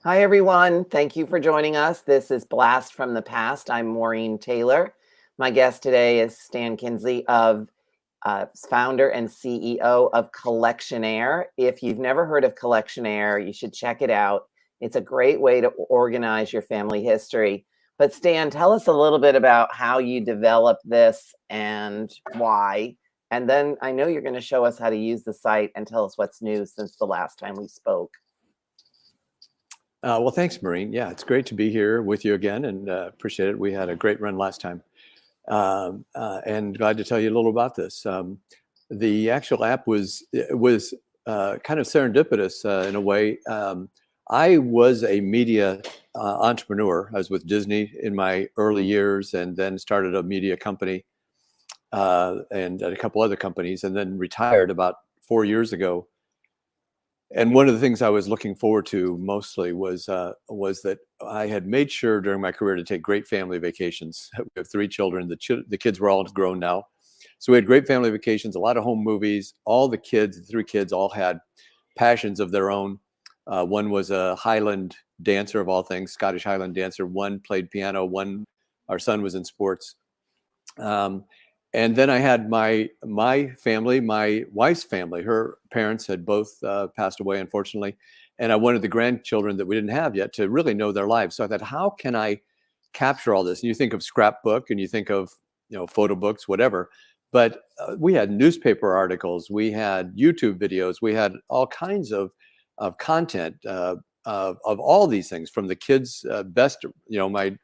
Hi, everyone. Thank you for joining us. This is Blast from the Past. I'm Maureen Taylor. My guest today is Stan Kinsey, founder and CEO of Collectionaire. If you've never heard of Collectionaire, you should check it out. It's a great way to organize your family history. But Stan, tell us a little bit about how you developed this and why. And then I know you're going to show us how to use the site and tell us what's new since the last time we spoke. Well, thanks, Maureen. Yeah, it's great to be here with you again, and appreciate it. We had a great run last time, and glad to tell you a little about this. The actual app was kind of serendipitous in a way. I was a media entrepreneur. I was with Disney in my early years, and then started a media company and a couple other companies, and then retired about 4 years ago. And one of the things I was looking forward to mostly was that I had made sure during my career to take great family vacations. We have three children. The kids were all grown now. So we had great family vacations, a lot of home movies. All the three kids all had passions of their own. One was a Highland dancer of all things, Scottish Highland dancer. One played piano. Our son was in sports. And then I had my family, my wife's family. Her parents had both passed away, unfortunately. And I wanted the grandchildren that we didn't have yet to really know their lives. So I thought, how can I capture all this? And you think of scrapbook and you think of, photo books, whatever. But we had newspaper articles, we had YouTube videos, we had all kinds of content of all these things, from the kids' best, my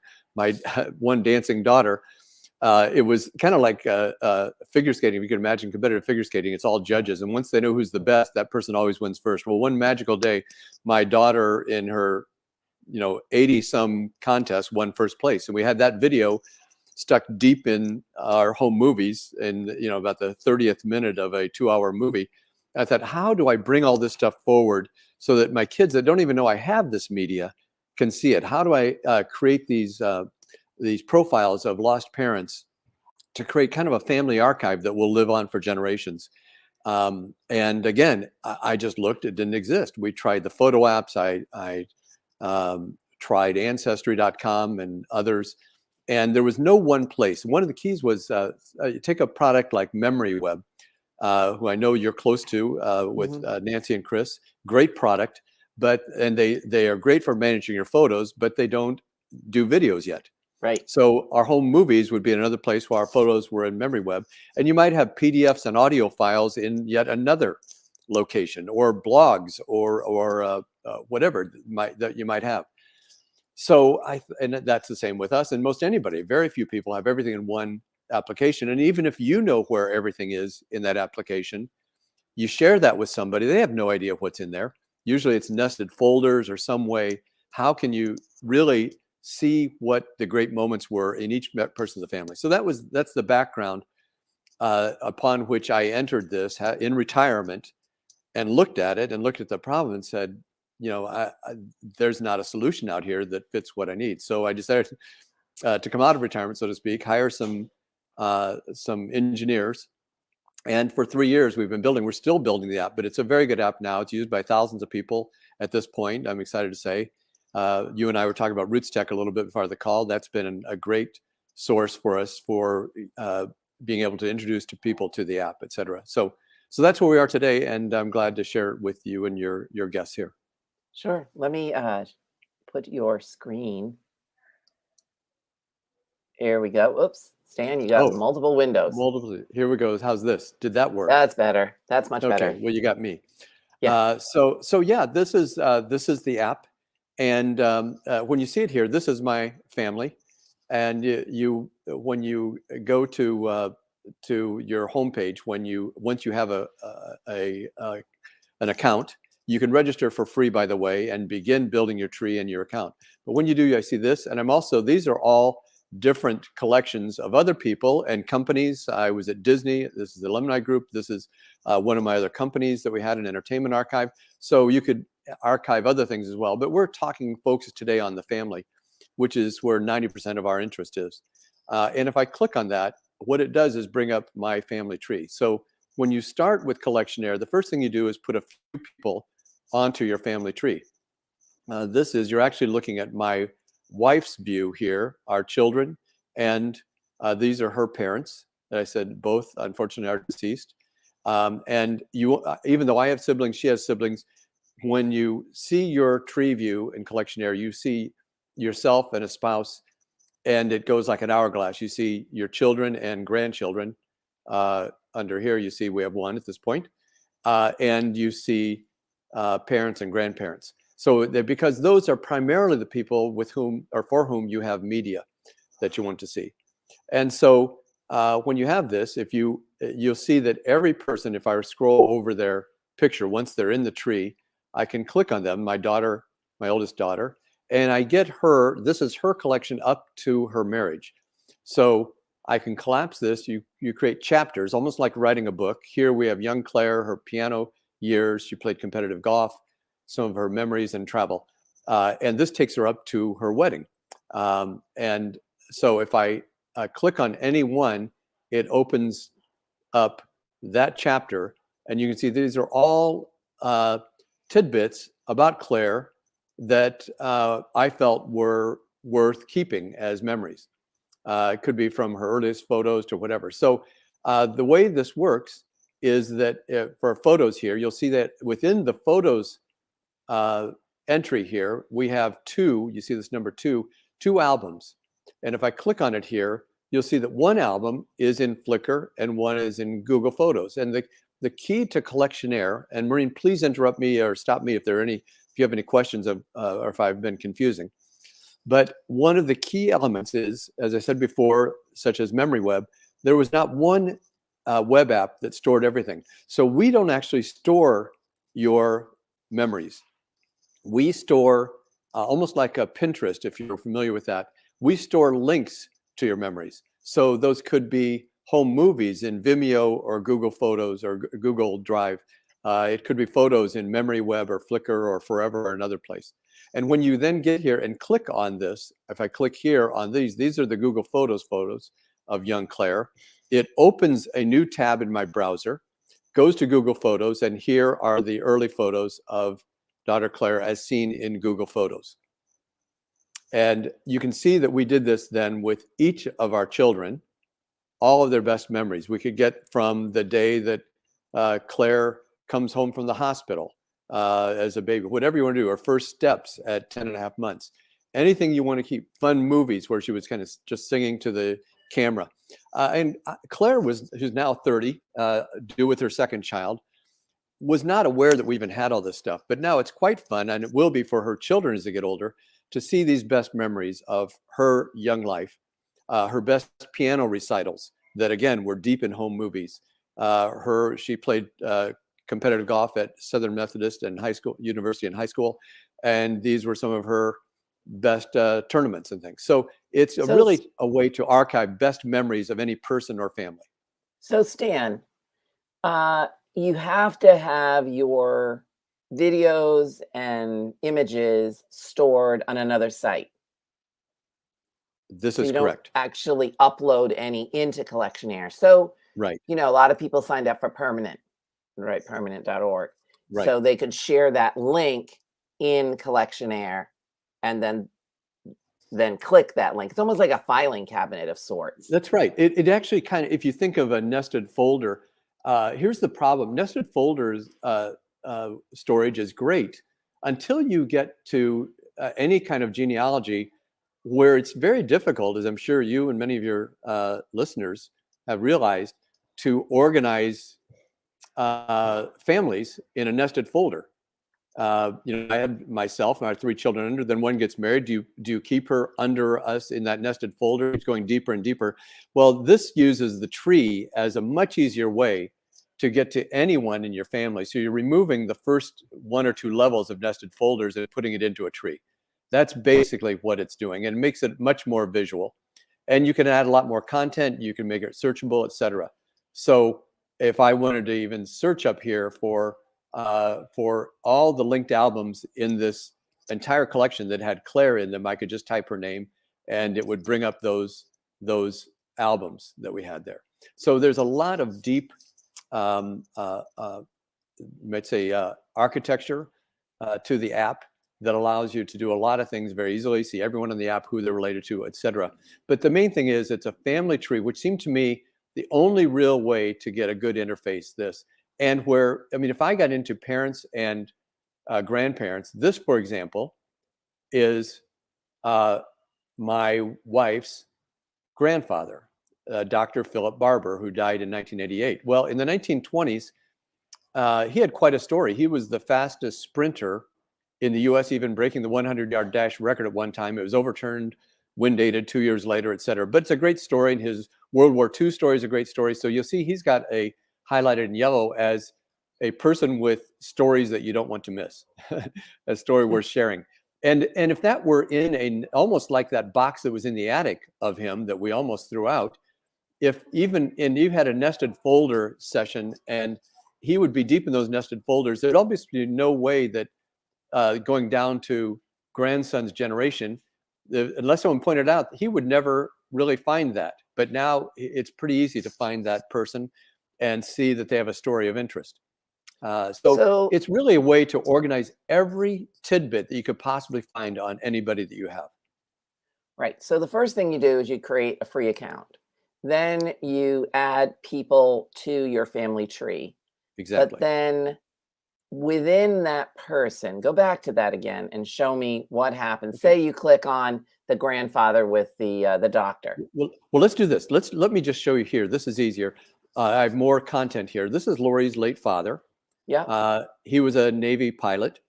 one dancing daughter. It was kind of like figure skating. If you can imagine competitive figure skating, it's all judges. And once they know who's the best, that person always wins first. Well, one magical day, my daughter in her, 80 some contest won first place. And we had that video stuck deep in our home movies in, about the 30th minute of a 2-hour movie. I thought, how do I bring all this stuff forward so that my kids that don't even know I have this media can see it? How do I create these profiles of lost parents to create kind of a family archive that will live on for generations? And again, I just looked; it didn't exist. We tried the photo apps. I tried Ancestry.com and others, and there was no one place. One of the keys was you take a product like MemoryWeb, who I know you're close to with Nancy and Chris. Great product, and they are great for managing your photos, but they don't do videos yet. Right. So our home movies would be another place where our photos were in MemoryWeb, and you might have PDFs and audio files in yet another location, or blogs, or whatever that you might have. So and that's the same with us and most anybody. Very few people have everything in one application, and even if you know where everything is in that application, you share that with somebody. They have no idea what's in there. Usually, it's nested folders or some way. How can you really see what the great moments were in each person of the family? So that's the background upon which I entered this in retirement, and looked at it and looked at the problem and said, there's not a solution out here that fits what I need. So I decided to come out of retirement, so to speak, hire some engineers. And for 3 years, we're still building the app, but it's a very good app now. It's used by thousands of people at this point, I'm excited to say. You and I were talking about Roots Tech a little bit before the call. That's been a great source for us for being able to introduce to people to the app, et cetera. So that's where we are today, and I'm glad to share it with you and your guests here. Sure. Let me put your screen. Here we go. Oops. Stan, you got multiple windows. Here we go. How's this? Did that work? That's better. That's much better. Okay. Well, you got me. Yeah. So yeah, this is the app, and when you see it here, this is my family, and when you go to your homepage, once you have an account, you can register for free, by the way, and begin building your tree in your account. But when you do, I see this, and these are all different collections of other people and companies. I was at Disney. This is the Alumni Group. This is one of my other companies that we had, an entertainment archive. So you could archive other things as well. But we're talking focus today on the family, which is where 90% of our interest is. And if I click on that, what it does is bring up my family tree. So when you start with Collectionaire, the first thing you do is put a few people onto your family tree. this is, you're actually looking at my wife's view here, our children, and these are her parents. That I said both, unfortunately, are deceased. And you, even though I have siblings, she has siblings. When you see your tree view in Collectionaire, you see yourself and a spouse, and it goes like an hourglass. You see your children and grandchildren. Under here, you see we have one at this point, and you see parents and grandparents. So because those are primarily the people with whom or for whom you have media that you want to see. And so when you have this, if you'll see that every person, if I scroll over their picture, once they're in the tree, I can click on them, my daughter, my oldest daughter, and I get her, this is her collection up to her marriage. So I can collapse this. You create chapters, almost like writing a book. Here we have young Claire, her piano years. She played competitive golf, some of her memories and travel. And this takes her up to her wedding. And so if I click on any one, it opens up that chapter. And you can see these are all tidbits about Claire that I felt were worth keeping as memories. It could be from her earliest photos to whatever. So the way this works is that for photos here, you'll see that within the photos entry here, we have two, you see this number two albums. And if I click on it here, you'll see that one album is in Flickr and one is in Google Photos. And the key to Collectionaire, and Maureen, please interrupt me or stop me if you have any questions or if I've been confusing. But one of the key elements is, as I said before, such as MemoryWeb, there was not one web app that stored everything. So we don't actually store your memories. We store, almost like a Pinterest, if you're familiar with that, we store links to your memories. So those could be home movies in Vimeo or Google Photos or Google Drive. It could be photos in MemoryWeb or Flickr or Forever or another place. And when you then get here and click on this, if I click here on these are the Google Photos of young Claire. It opens a new tab in my browser, goes to Google Photos, and here are the early photos of daughter Claire as seen in Google Photos. And you can see that we did this then with each of our children, all of their best memories. We could get from the day that Claire comes home from the hospital as a baby, whatever you want to do, or first steps at 10 and a half months, anything you want to keep, fun movies where she was kind of just singing to the camera. And Claire who's now 30, due with her second child, was not aware that we even had all this stuff, but now it's quite fun, and it will be for her children as they get older, to see these best memories of her young life, her best piano recitals that again were deep in home movies. She played competitive golf at Southern Methodist and university and high school, and these were some of her best tournaments and things. So it's really a way to archive best memories of any person or family. So Stan, you have to have your videos and images stored on another site. This is correct. Don't actually upload any into Collectionaire. So, right. A lot of people signed up for Permanent, right? Permanent.org. Right. So they could share that link in Collectionaire and then click that link. It's almost like a filing cabinet of sorts. That's right. It actually kind of, if you think of a nested folder, here's the problem. Nested folders storage is great until you get to any kind of genealogy where it's very difficult, as I'm sure you and many of your listeners have realized, to organize families in a nested folder. I had myself and our 3 children under, then one gets married. Do you keep her under us in that nested folder? It's going deeper and deeper. Well, this uses the tree as a much easier way to get to anyone in your family. So you're removing the first 1 or 2 levels of nested folders and putting it into a tree. That's basically what it's doing, and it makes it much more visual. And you can add a lot more content. You can make it searchable, etc. So if I wanted to even search up here for all the linked albums in this entire collection that had Claire in them, I could just type her name and it would bring up those albums that we had there. So there's a lot of deep, you might say, architecture to the app. that allows you to do a lot of things very easily, see everyone on the app, who they're related to, etc. But the main thing is it's a family tree, which seemed to me the only real way to get a good interface this. And where, I mean, if I got into parents and grandparents, this, for example, is my wife's grandfather, Dr. Philip Barber, who died in 1988. Well, in the 1920s, he had quite a story. He was the fastest sprinter in the U.S., even breaking the 100-yard dash record at one time. It was overturned, wind dated 2 years later, et cetera. But it's a great story, and his World War II story is a great story. So you'll see he's got a highlighted in yellow as a person with stories that you don't want to miss, a story worth sharing. And if that were in almost like that box that was in the attic of him that we almost threw out, and you had a nested folder session, and he would be deep in those nested folders, there'd almost be no way that going down to grandson's generation, unless someone pointed out, he would never really find that. But now it's pretty easy to find that person and see that they have a story of interest. So it's really a way to organize every tidbit that you could possibly find on anybody that you have. Right. So the first thing you do is you create a free account. Then you add people to your family tree. Exactly. But then within that person, go back to that again and show me what happens. Okay. Say you click on the grandfather with the doctor. Well, let's do this. Let me just show you here. This is easier. I have more content here. This is Lori's late father. Yeah. He was a Navy pilot.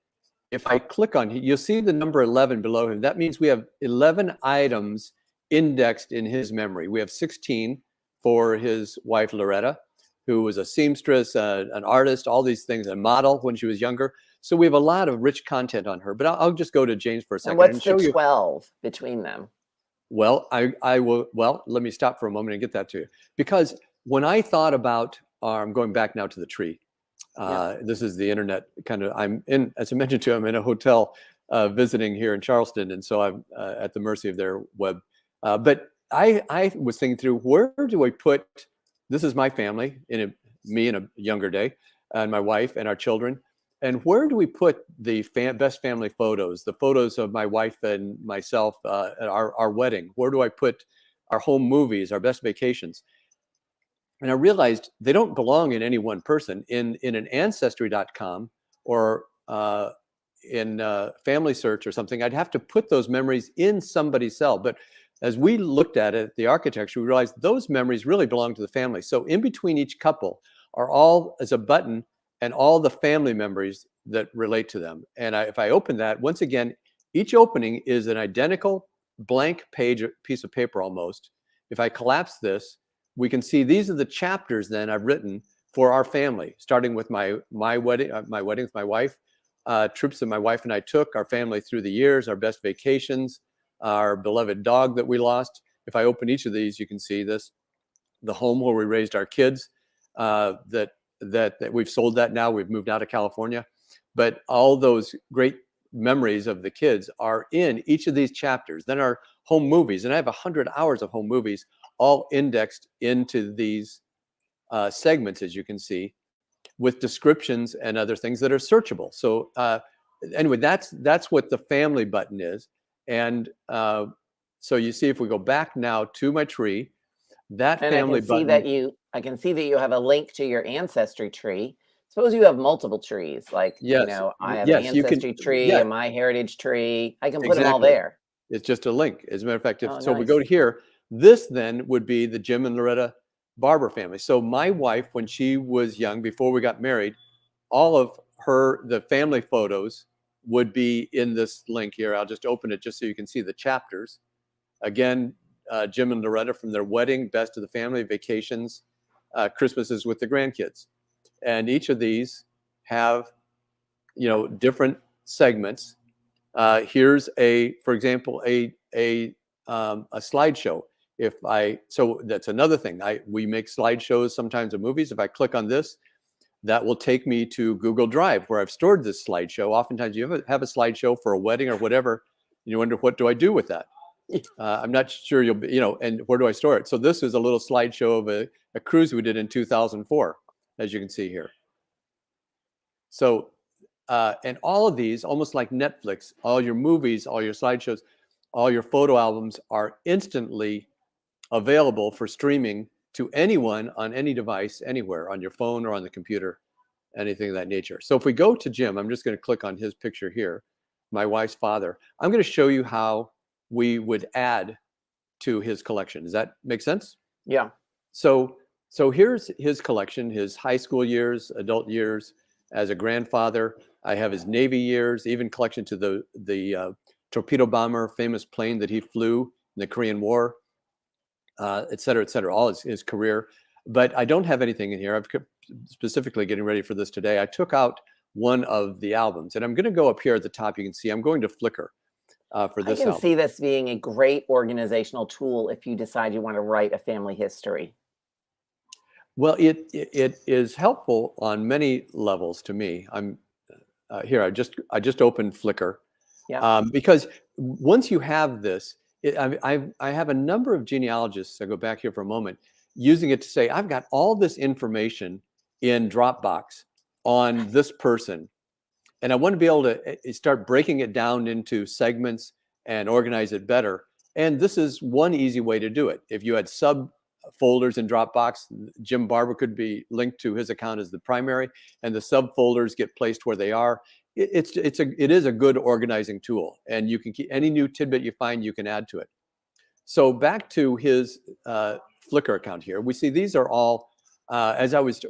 If I click on, you'll see the number 11 below him. That means we have 11 items indexed in his memory. We have 16 for his wife, Loretta, who was a seamstress, an artist, all these things, a model when she was younger. So we have a lot of rich content on her. But I'll just go to James for a second. And what's the 12 between them? Well, I will. Well, let me stop for a moment and get that to you. Because when I thought about, I'm going back now to the tree. This is the internet kind of, as I mentioned to you, I'm in a hotel visiting here in Charleston. And so I'm at the mercy of their web. But I was thinking through, where do I put, this is my family, me in a younger day, and my wife and our children. And where do we put the best family photos, the photos of my wife and myself at our wedding? Where do I put our home movies, our best vacations? And I realized they don't belong in any one person. In an Ancestry.com or in Family Search or something, I'd have to put those memories in somebody's cell. But as we looked at it, the architecture, we realized those memories really belong to the family. So in between each couple are all as a button and all the family memories that relate to them. And if I open that, once again, each opening is an identical blank piece of paper almost. If I collapse this, we can see these are the chapters then I've written for our family, starting with my wedding with my wife, trips that my wife and I took, our family through the years, our best vacations, our beloved dog that we lost. If I open each of these, you can see this, the home where we raised our kids, that we've sold that now, we've moved out of California. But all those great memories of the kids are in each of these chapters. Then our home movies, and I have 100 hours of home movies, all indexed into these segments, as you can see, with descriptions and other things that are searchable. So anyway, that's what the family button is. And so you see, if we go back now to my tree, that and family button. I can see that you have a link to your ancestry tree. Suppose you have multiple trees, like, yes. I have an ancestry tree, a My Heritage tree. I can put them all there. It's just a link. As a matter of fact, so nice. we go to here, this then would be the Jim and Loretta Barber family. So my wife, when she was young, before we got married, all of the family photos would be in this link here. I'll just open it just so you can see the chapters. Again, Jim and Loretta from their wedding, best of the family, vacations, Christmases with the grandkids. And each of these have, different segments. Here's for example, a slideshow. So that's another thing. We make slideshows sometimes of movies. If I click on this, that will take me to Google Drive where I've stored this slideshow. Oftentimes you have a slideshow for a wedding or whatever. And you wonder, what do I do with that? I'm not sure and where do I store it? So this is a little slideshow of a cruise we did in 2004, as you can see here. So And all of these, almost like Netflix, all your movies, all your slideshows, all your photo albums are instantly available for streaming to anyone on any device, anywhere, on your phone or on the computer, anything of that nature. So if we go to Jim, I'm just going to click on his picture here, my wife's father. I'm going to show you how we would add to his collection. Does that make sense? Yeah. So here's his collection, his high school years, adult years, as a grandfather. I have his Navy years, even collection to the torpedo bomber, famous plane that he flew in the Korean War, et cetera, all his career. But I don't have anything in here. I've specifically getting ready for this today. I took out one of the albums, and I'm going to go up here at the top. You can see I'm going to Flickr for this I can album. see this being a great organizational tool if you decide you want to write a family history. Well, it is helpful on many levels to me. I'm here. I just opened Flickr, Yeah. because once you have this, I have a number of genealogists. I go back here for a moment, using it to say I've got all this information in Dropbox on this person, and I want to be able to start breaking it down into segments and organize it better. And this is one easy way to do it. If you had subfolders in Dropbox, Jim Barber could be linked to his account as the primary, and the subfolders get placed where they are. It is a good organizing tool, and you can keep any new tidbit you find, you can add to it. So back to his Flickr account here, we see these are all,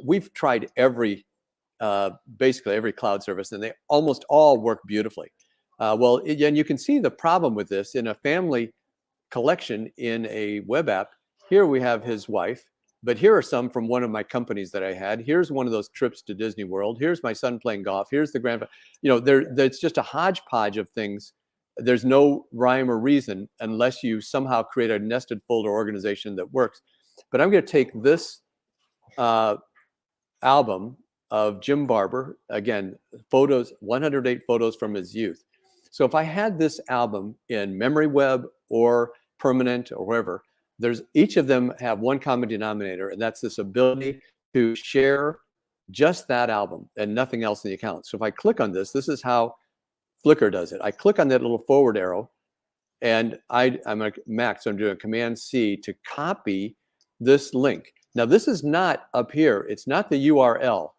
we've tried basically every cloud service, and they almost all work beautifully. And you can see the problem with this in a family collection in a web app. Here we have his wife, but here are some from one of my companies that I had. Here's one of those trips to Disney World. Here's my son playing golf. Here's the grandpa. It's just a hodgepodge of things. There's no rhyme or reason unless you somehow create a nested folder organization that works. But I'm going to take this album of Jim Barber, again, photos, 108 photos from his youth. So if I had this album in Memory Web or Permanent or wherever, each of them have one common denominator, and that's this ability to share just that album and nothing else in the account. So if I click on this is how Flickr does it. I click on that little forward arrow, and I'm a Mac, so I'm doing Command C to copy this link. Now this is not up here. It's not the URL,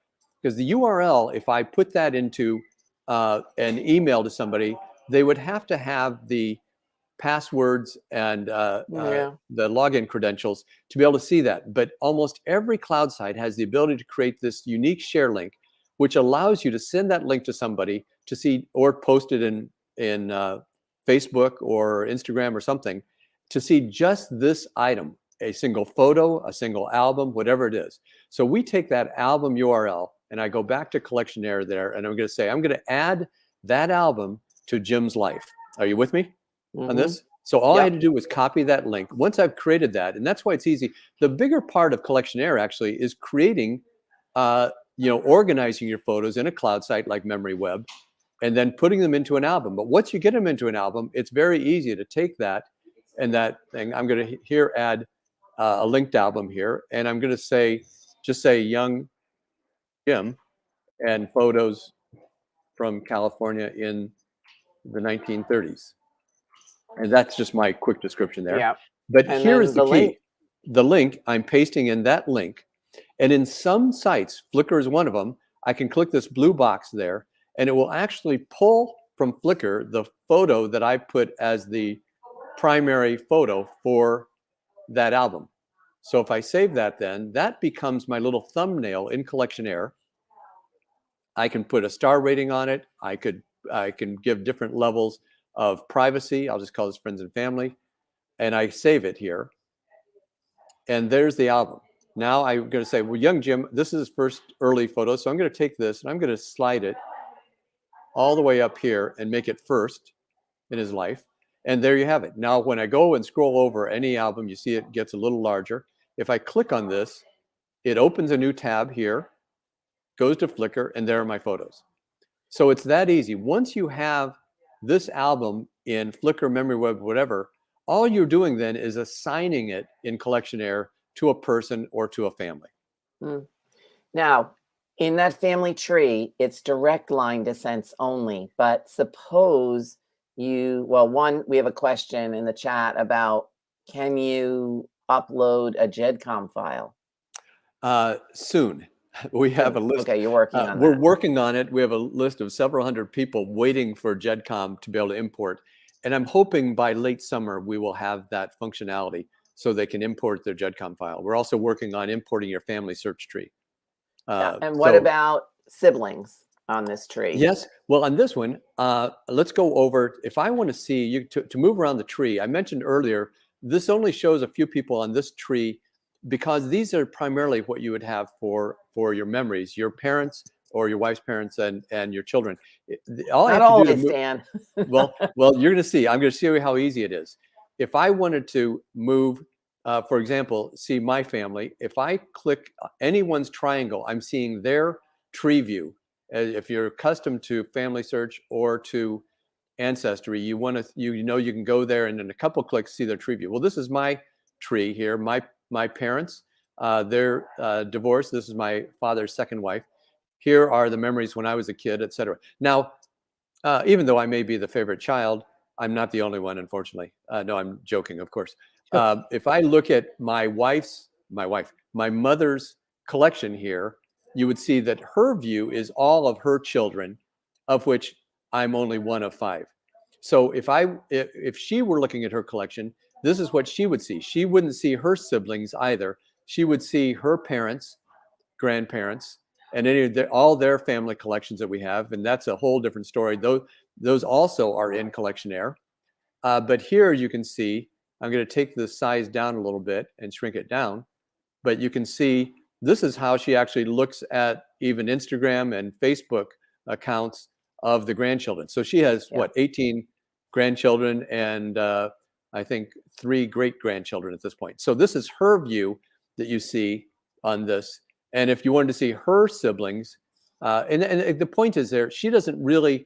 because the URL, if I put that into an email to somebody, they would have to have the passwords and the login credentials to be able to see that. But almost every cloud site has the ability to create this unique share link, which allows you to send that link to somebody to see, or post it in Facebook or Instagram or something, to see just this item, a single photo, a single album, whatever it is. So we take that album URL, and I go back to Collectionaire there, and I'm going to say, I'm going to add that album to Jim's life. Are you with me on this? So all I had to do was copy that link. Once I've created that, and that's why it's easy. The bigger part of Collectionaire actually is creating, organizing your photos in a cloud site like Memory Web, and then putting them into an album. But once you get them into an album, it's very easy to take that and that thing. I'm going to here add a linked album here, and I'm going to just say young Jim and photos from California in the 1930s. And that's just my quick description there. Yeah. But and here is the key. Link. The link, I'm pasting in that link. And in some sites, Flickr is one of them, I can click this blue box there, and it will actually pull from Flickr the photo that I put as the primary photo for that album. So if I save that, then that becomes my little thumbnail in Collectionaire. I can put a star rating on it. I can give different levels of privacy. I'll just call this friends and family, and I save it here. And there's the album. Now I'm going to say, well, young Jim, this is his first early photo. So I'm going to take this and I'm going to slide it all the way up here and make it first in his life. And there you have it. Now, when I go and scroll over any album, you see it gets a little larger. If I click on this, it opens a new tab here, goes to Flickr, and there are my photos. So it's that easy. Once you have this album in Flickr, Memory Web, whatever, all you're doing then is assigning it in Collectionaire to a person or to a family. Now, In that family tree, it's direct line descents only, but suppose one, we have a question in the chat about, can you upload a Jedcom file? Soon. We have a list. Okay, you're working on We're that. working on it. We have a list of several hundred people waiting for Jedcom to be able to import. And I'm hoping by late summer, we will have that functionality so they can import their Jedcom file. We're also working on importing your family search tree. And what about siblings on this tree? Yes. Well, on this one, let's go over. If I want to see you to move around the tree, I mentioned earlier, this only shows a few people on this tree because these are primarily what you would have for your memories, your parents or your wife's parents and your children. All I Not have to do to always, move, Stan. well, you're going to see. I'm going to show you how easy it is. If I wanted to move, for example, see my family, if I click anyone's triangle, I'm seeing their tree view. If you're accustomed to family search or to ancestry, you can go there and in a couple clicks see their tree view. Well, this is my tree here. My parents, they're divorced. This is my father's second wife. Here are the memories when I was a kid, etc. Now, even though I may be the favorite child, I'm not the only one, unfortunately. No, I'm joking, of course. If I look at my mother's collection here, you would see that her view is all of her children, of which I'm only one of 5. So if she were looking at her collection, this is what she would see. She wouldn't see her siblings either. She would see her parents, grandparents, and all their family collections that we have, and that's a whole different story. Those also are in Collectionaire. But here you can see, I'm going to take the size down a little bit and shrink it down, but you can see this is how she actually looks at even Instagram and Facebook accounts of the grandchildren. So she has 18 grandchildren and I think 3 great-grandchildren at this point. So this is her view that you see on this. And if you wanted to see her siblings, and the point is there, she doesn't really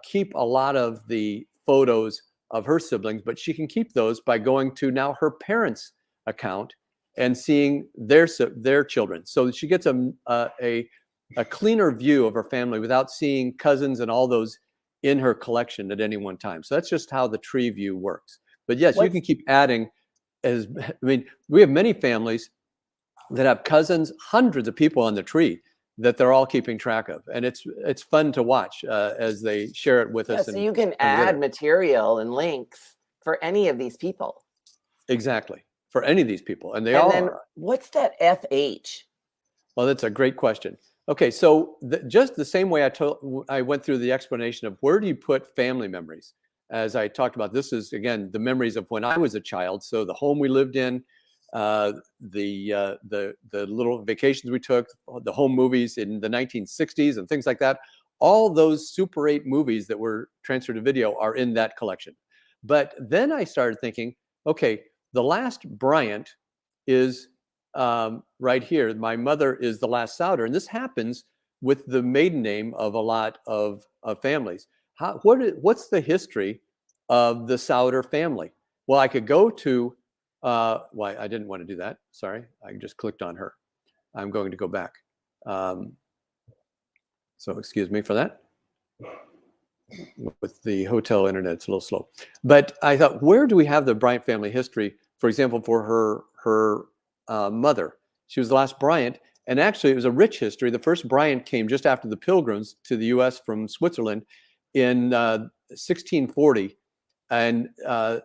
keep a lot of the photos of her siblings, but she can keep those by going to now her parents' account and seeing their children. So she gets a cleaner view of her family without seeing cousins and all those in her collection at any one time. So that's just how the tree view works. But yes, you can keep adding. We have many families that have cousins, hundreds of people on the tree that they're all keeping track of, and it's fun to watch as they share it with us. So you can add material and links for any of these people. Exactly, for any of these people, and all are. What's that FH? Well, that's a great question. Okay, so just the same way I went through the explanation of where do you put family memories. As I talked about, this is again the memories of when I was a child. So the home we lived in, the little vacations we took, the home movies in the 1960s and things like that. All those Super 8 movies that were transferred to video are in that collection. But then I started thinking, okay, the last Bryant is right here. My mother is the last Souder, and this happens with the maiden name of a lot of families. What's the history of the Souder family? Well, I could go to why I didn't want to do that. Sorry, I just clicked on her. I'm going to go back. So excuse me for that. With the hotel internet, it's a little slow. But I thought, where do we have the Bryant family history? For example, for her mother, she was the last Bryant, and actually it was a rich history. The first Bryant came just after the Pilgrims to the U.S. from Switzerland in 1640. And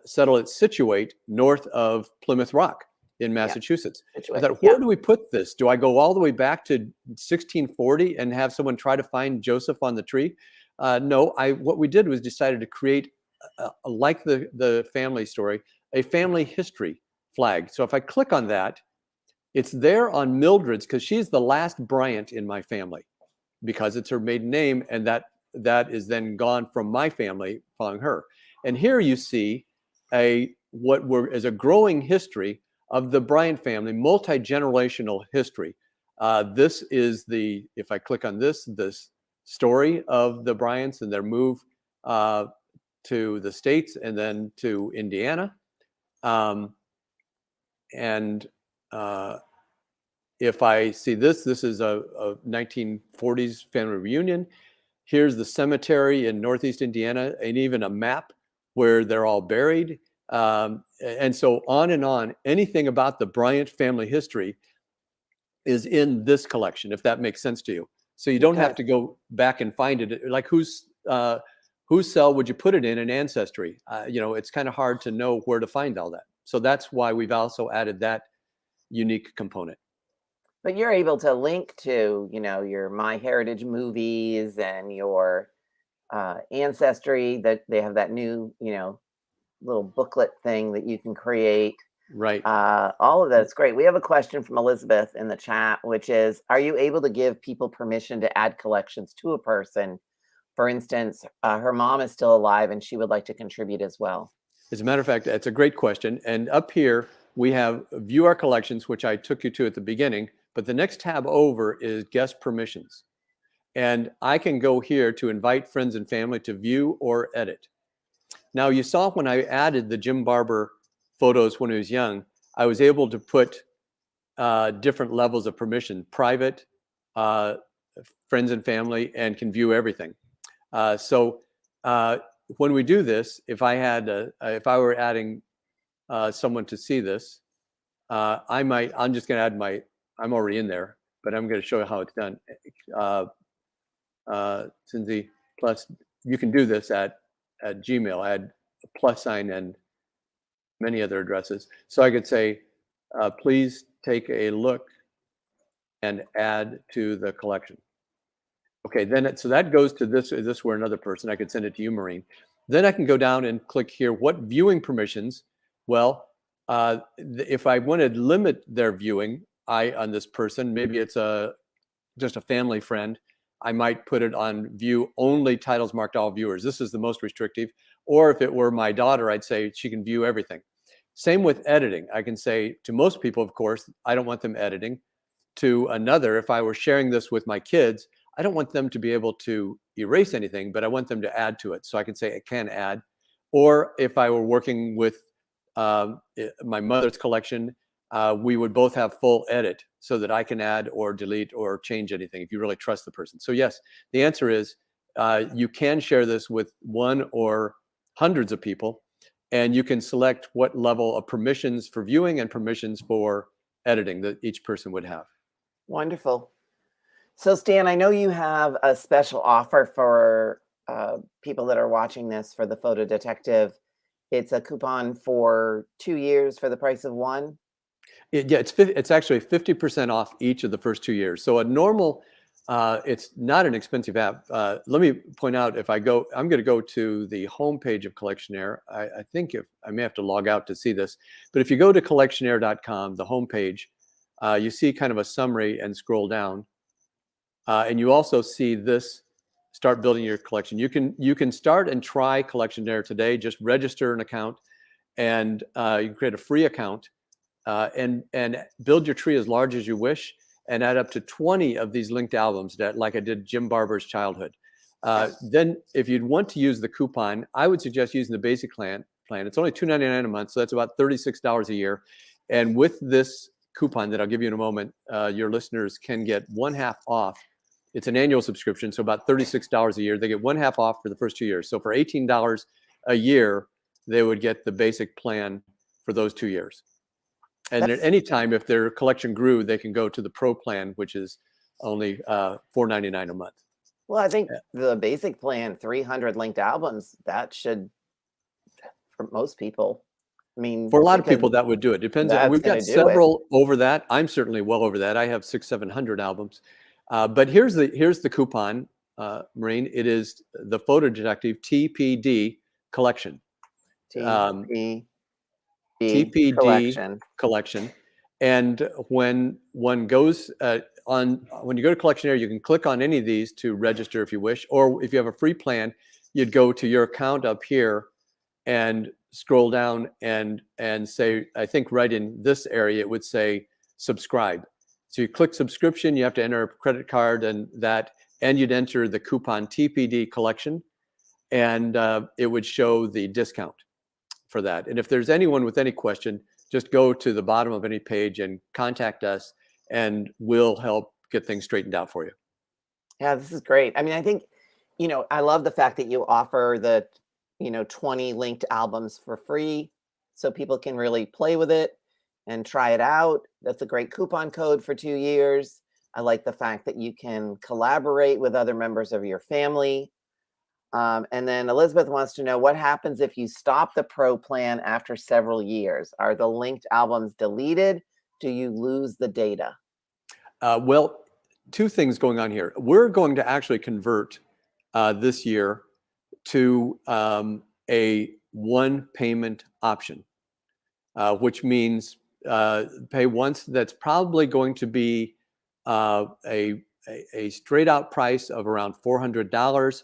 settle at Situate north of Plymouth Rock in Massachusetts. I thought, where do we put this? Do I go all the way back to 1640 and have someone try to find Joseph on the tree? No, what we did was decided to create, like the family story, a family history flag. So if I click on that, it's there on Mildred's because she's the last Bryant in my family because it's her maiden name, and that is then gone from my family following her. And here you see is a growing history of the Bryant family, multi-generational history. This is if I click on this story of the Bryants and their move to the States and then to Indiana. And if I see this is a 1940s family reunion. Here's the cemetery in Northeast Indiana, and even a map where they're all buried. And so on and on. Anything about the Bryant family history is in this collection, if that makes sense to you. So you don't have to go back and find it. Like whose cell would you put it in Ancestry? It's kind of hard to know where to find all that. So that's why we've also added that unique component. But you're able to link to, your MyHeritage movies and your Ancestry, that they have that new, little booklet thing that you can create. Right. All of that's great. We have a question from Elizabeth in the chat, which is, are you able to give people permission to add collections to a person? For instance, her mom is still alive and she would like to contribute as well. As a matter of fact, that's a great question. And up here, we have View Our Collections, which I took you to at the beginning. But the next tab over is Guest Permissions. And I can go here to invite friends and family to view or edit. Now, you saw when I added the Jim Barber photos when he was young, I was able to put different levels of permission: private, friends and family, and can view everything. So when we do this, if I were adding someone to see this, I'm just going to add I'm already in there, but I'm going to show you how it's done. Kinsey, plus, you can do this at Gmail, add a plus sign and many other addresses. So I could say, please take a look and add to the collection. Okay, so that goes to this. If this were another person, I could send it to you, Maureen. Then I can go down and click here, what viewing permissions? Well, if I wanted to limit their viewing, on this person, maybe it's just a family friend, I might put it on view only titles marked all viewers. This is the most restrictive. Or if it were my daughter, I'd say she can view everything. Same with editing. I can say to most people, of course, I don't want them editing. To another, if I were sharing this with my kids, I don't want them to be able to erase anything, but I want them to add to it. So I can say I can add. Or if I were working with my mother's collection, we would both have full edit so that I can add or delete or change anything if you really trust the person. So yes, the answer is you can share this with one or hundreds of people, and you can select what level of permissions for viewing and permissions for editing that each person would have. Wonderful. So Stan, I know you have a special offer for people that are watching this for the Photo Detective. It's a coupon for 2 years for the price of one. It's actually 50% off each of the first 2 years. So a normal, it's not an expensive app. Let me point out, I'm going to go to the homepage of Collectionaire. I think I may have to log out to see this, but if you go to collectionaire.com, the homepage, you see kind of a summary and scroll down, and you also see this: start building your collection. You can start and try Collectionaire today. Just register an account, and you can create a free account. And build your tree as large as you wish, and add up to 20 of these linked albums like I did Jim Barber's childhood. Then if you'd want to use the coupon, I would suggest using the basic plan. It's only $2.99 a month, so that's about $36 a year. And with this coupon that I'll give you in a moment, your listeners can get 1/2 off. It's an annual subscription, so about $36 a year. They get 1/2 off for the first 2 years. So for $18 a year, they would get the basic plan for those 2 years. And at any time, if their collection grew, they can go to the Pro plan, which is only $4.99 a month. Well, I think the basic plan, 300 linked albums, that should, for most people, I mean, for a lot of people, that would do it. Depends. We've got several over that. I'm certainly well over that. I have 600-700 albums. But here's the coupon, Maureen. It is the Photo Detective TPD collection. TPD collection. And when one goes when you go to Collectionaire, you can click on any of these to register if you wish, or if you have a free plan, you'd go to your account up here and scroll down and say, I think right in this area it would say subscribe. So you click subscription, you have to enter a credit card and you'd enter the coupon TPD collection, and it would show the discount for that. And if there's anyone with any question, just go to the bottom of any page and contact us, and we'll help get things straightened out for you. Yeah, this is great. I mean, I think, I love the fact that you offer the, 20 linked albums for free so people can really play with it and try it out. That's a great coupon code for 2 years. I like the fact that you can collaborate with other members of your family. And then Elizabeth wants to know what happens if you stop the pro plan after several years. Are the linked albums deleted? Do you lose the data? Well, two things going on here. We're going to actually convert this year to a one payment option, which means pay once. That's probably going to be a straight out price of around $400.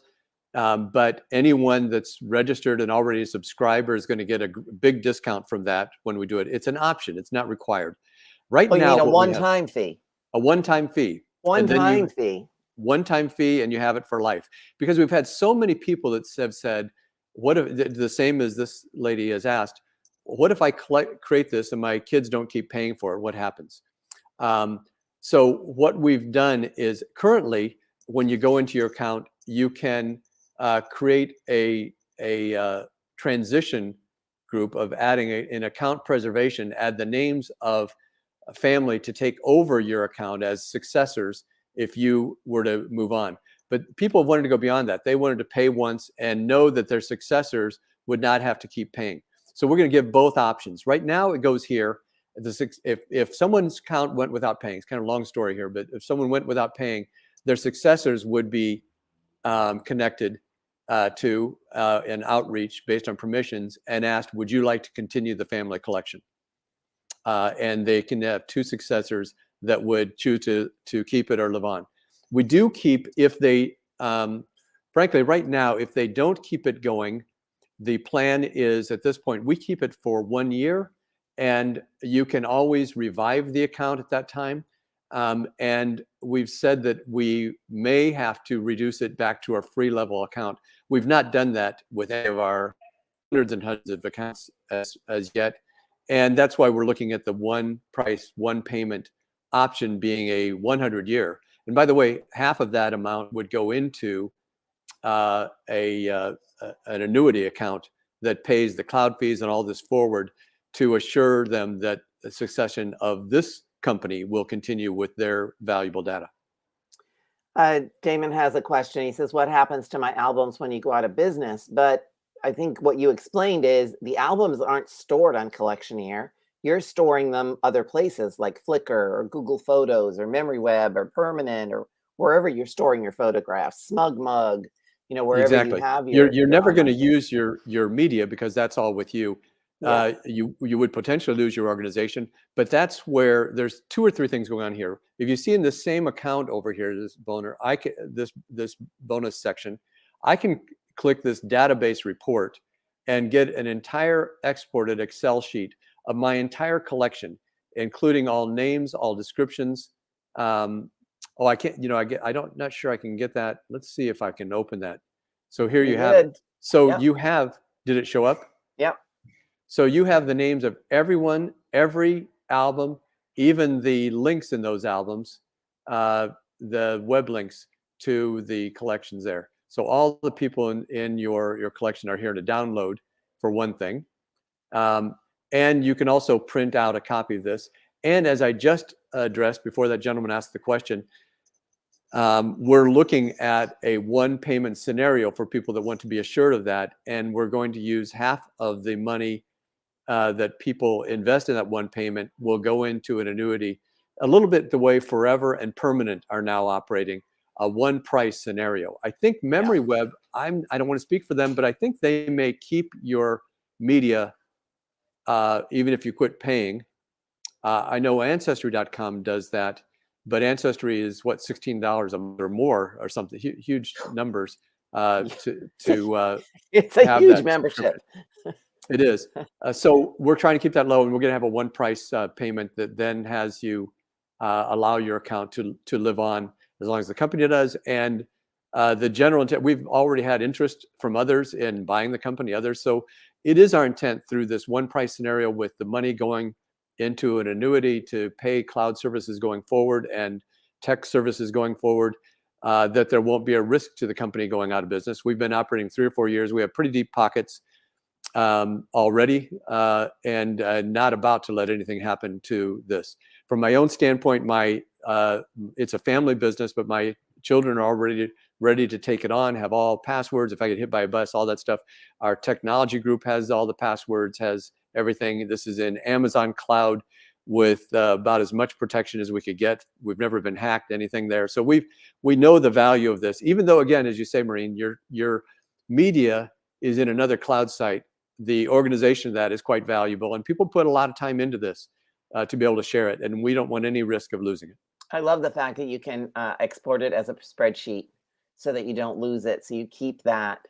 But anyone that's registered and already a subscriber is going to get a big discount from that when we do it. It's an option. It's not required. Right Oh, you now, mean a what we have- one-time fee? a one-time fee. And then One-time fee. One-time fee, and you have it for life. Because we've had so many people that have said, what if, the same as this lady has asked, what if I create this and my kids don't keep paying for it? What happens? So what we've done is currently, when you go into your account, you can create a transition group of adding an account preservation, add the names of a family to take over your account as successors if you were to move on. But people wanted to go beyond that. They wanted to pay once and know that their successors would not have to keep paying. So we're going to give both options. Right now it goes here. If someone's account went without paying, it's kind of a long story here, but if someone went without paying, their successors would be connected to an outreach based on permissions and asked, would you like to continue the family collection? And they can have two successors that would choose to keep it or live on. We do keep, if they, frankly, right now, if they don't keep it going, the plan is at this point, we keep it for 1 year, and you can always revive the account at that time. And we've said that we may have to reduce it back to our free level account. We've not done that with any of our hundreds and hundreds of accounts as yet. And that's why we're looking at the one price, one payment option being a 100-year. And by the way, half of that amount would go into an annuity account that pays the cloud fees and all this forward to assure them that the succession of this company will continue with their valuable data. Damon has a question. He says, what happens to my albums when you go out of business? But I think what you explained is the albums aren't stored on Collectionaire. You're storing them other places like Flickr or Google Photos or MemoryWeb or Permanent or wherever you're storing your photographs, SmugMug, wherever Exactly. you have You're never going to use your media because that's all with you. Yeah. You would potentially lose your organization, but that's where there's 2 or 3 things going on here. If you see in the same account over here, this bonus section, I can click this database report and get an entire exported Excel sheet of my entire collection, including all names, all descriptions. I can't, not sure I can get that. Let's see if I can open that. So here you have it. So Yep. you have, did it show up? Yep. So you have the names of everyone, every album, even the links in those albums, the web links to the collections there. So all the people in your collection are here to download, for one thing. And you can also print out a copy of this. And as I just addressed before that gentleman asked the question, we're looking at a one payment scenario for people that want to be assured of that. And we're going to use half of the money that people invest in that one payment will go into an annuity, a little bit the way Forever and Permanent are now operating, a one price scenario. I think MemoryWeb, I don't want to speak for them, but I think they may keep your media even if you quit paying. I know Ancestry.com does that, but Ancestry is what, $16 a month or more or something, huge numbers to it's a have huge that membership. It is. So we're trying to keep that low, and we're going to have a one price payment that then has you allow your account to live on as long as the company does. And the general intent, we've already had interest from others in buying the company, others. So it is our intent through this one price scenario with the money going into an annuity to pay cloud services going forward and tech services going forward, that there won't be a risk to the company going out of business. We've been operating 3 or 4 years. We have pretty deep pockets already, and not about to let anything happen to this. From my own standpoint, it's a family business, but my children are already ready to take it on, have all passwords. If I get hit by a bus, all that stuff. Our technology group has all the passwords, has everything. This is in Amazon cloud with about as much protection as we could get. We've never been hacked, anything there. So we know the value of this, even though, again, as you say, Maureen, your media is in another cloud site. The organization of that is quite valuable, and people put a lot of time into this to be able to share it, and we don't want any risk of losing it. I love the fact that you can export it as a spreadsheet so that you don't lose it. So you keep that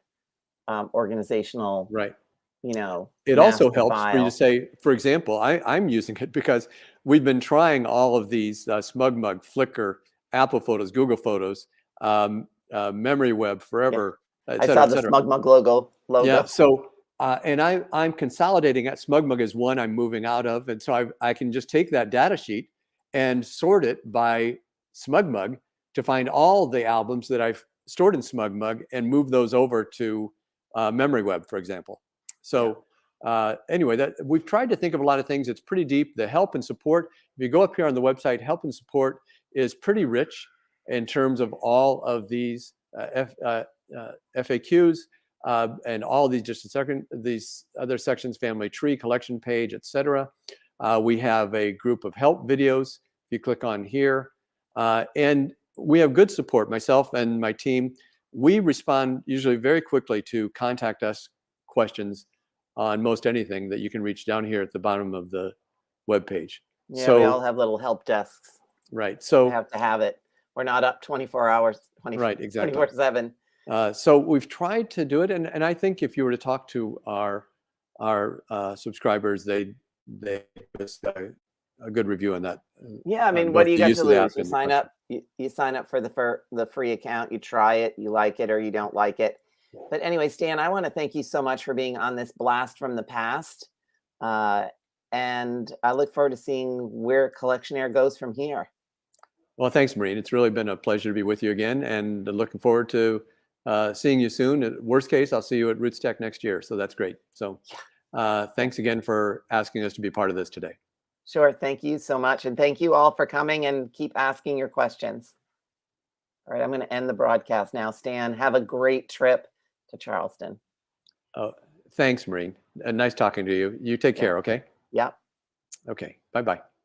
organizational, Right. It also helps for you to say, for example, I'm using it because we've been trying all of these SmugMug, Flickr, Apple Photos, Google Photos, Memory Web, Forever, et cetera, I saw the SmugMug logo. Yeah. So, and I'm consolidating at SmugMug is one I'm moving out of. And so I can just take that data sheet and sort it by SmugMug to find all the albums that I've stored in SmugMug and move those over to Memory Web, for example. So anyway, that we've tried to think of a lot of things. It's pretty deep. The help and support, if you go up here on the website, help and support is pretty rich in terms of all of these FAQs and all these these other sections, family tree, collection page, etc. We have a group of help videos. If you click on here, and we have good support. Myself and my team, we respond usually very quickly to contact us questions on most anything that you can reach down here at the bottom of the web page. Yeah, so we all have little help desks. Right. So we have to have it. We're not up 24 hours, 24/7. So we've tried to do it, and I think if you were to talk to our subscribers, they give us a good review on that. Yeah, I mean, what do you got to lose? You sign up. You sign up for the free account. You try it. You like it or you don't like it. But anyway, Stan, I want to thank you so much for being on this blast from the past, and I look forward to seeing where Collectionaire goes from here. Well, thanks, Maureen. It's really been a pleasure to be with you again, and looking forward to seeing you soon. Worst case, I'll see you at Roots Tech next year. So that's great. So thanks again for asking us to be part of this today. Sure. Thank you so much. And thank you all for coming, and keep asking your questions. All right. I'm going to end the broadcast now. Stan, have a great trip to Charleston. Oh, thanks, Maureen. Nice talking to you. You take care. Okay. Yep. Okay. Bye-bye.